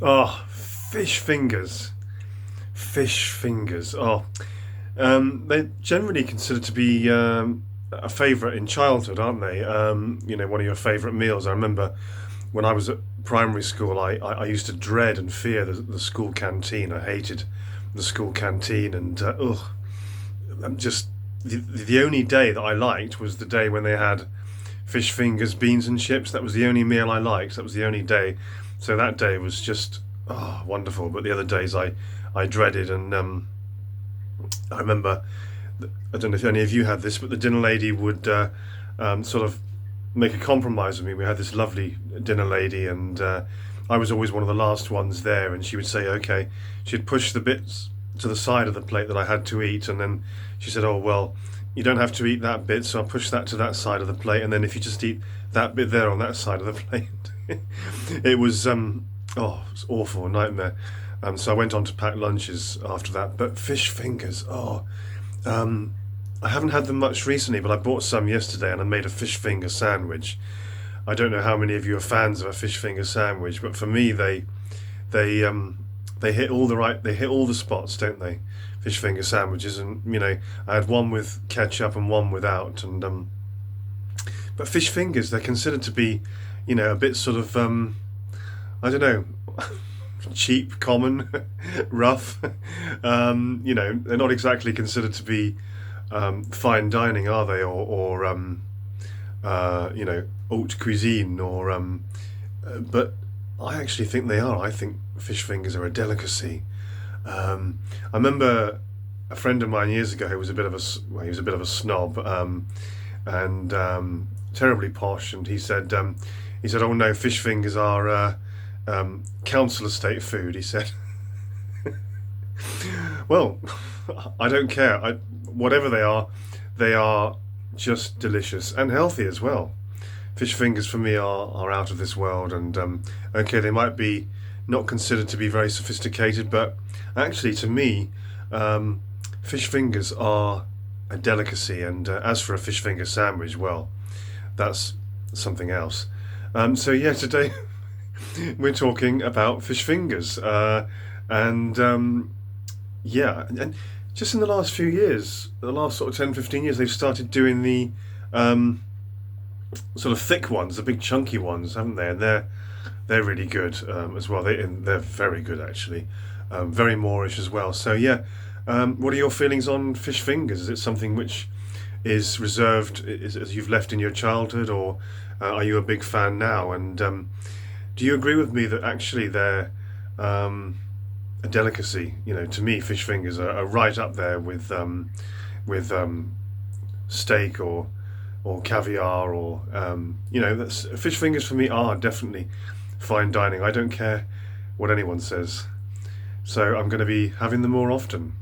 Oh, fish fingers. Fish fingers. Oh, they're generally considered to be a favourite in childhood, aren't they? One of your favourite meals. I remember when I was at primary school, I used to dread and fear the school canteen. I hated the school canteen, and I'm just the only day that I liked was the day when they had fish fingers, beans and chips. That was the only meal I liked. That was the only day. So that day was just wonderful. But the other days I dreaded, and I remember. I don't know if any of you had this, but the dinner lady would sort of make a compromise with me. We had this lovely dinner lady, and I was always one of the last ones there. And she would say, "Okay," she'd push the bits to the side of the plate that I had to eat, and then she said, "Oh well, you don't have to eat that bit, so I'll push that to that side of the plate, and then if you just eat that bit there on that side of the plate." It was it was awful, a nightmare. So I went on to pack lunches after that. But fish fingers, um, I haven't had them much recently, but I bought some yesterday and I made a fish finger sandwich. I don't know how many of you are fans of a fish finger sandwich, but for me, they they hit all they hit all the spots, don't they? Fish finger sandwiches, and I had one with ketchup and one without, and but fish fingers, they're considered to be, a bit sort of I don't know, cheap, common, rough. They're not exactly considered to be fine dining, are they? Or haute cuisine, or but I actually think they are. I think fish fingers are a delicacy. I remember a friend of mine years ago who was a bit of well, he was a bit of a snob, and terribly posh, and he said, "Oh no, fish fingers are council estate food." He said, "Well, I don't care. Whatever they are just delicious and healthy as well. Fish fingers for me are out of this world, and okay, they might be not considered to be very sophisticated, but actually, to me, um, fish fingers are a delicacy. And as for a fish finger sandwich, well, that's something else. So yeah, today we're talking about fish fingers, and yeah, and just in the last few years, the last sort of 10, 15 years, they've started doing the um, sort of thick ones, the big chunky ones, haven't they? And they're really good as well. They're very good actually, very Moorish as well. So yeah, what are your feelings on fish fingers? Is it something which is reserved, as you've left in your childhood, or are you a big fan now? And do you agree with me that actually they're a delicacy? To me, fish fingers are right up there with steak or caviar, or that's fish fingers for me are definitely fine dining. I don't care what anyone says, so I'm going to be having them more often.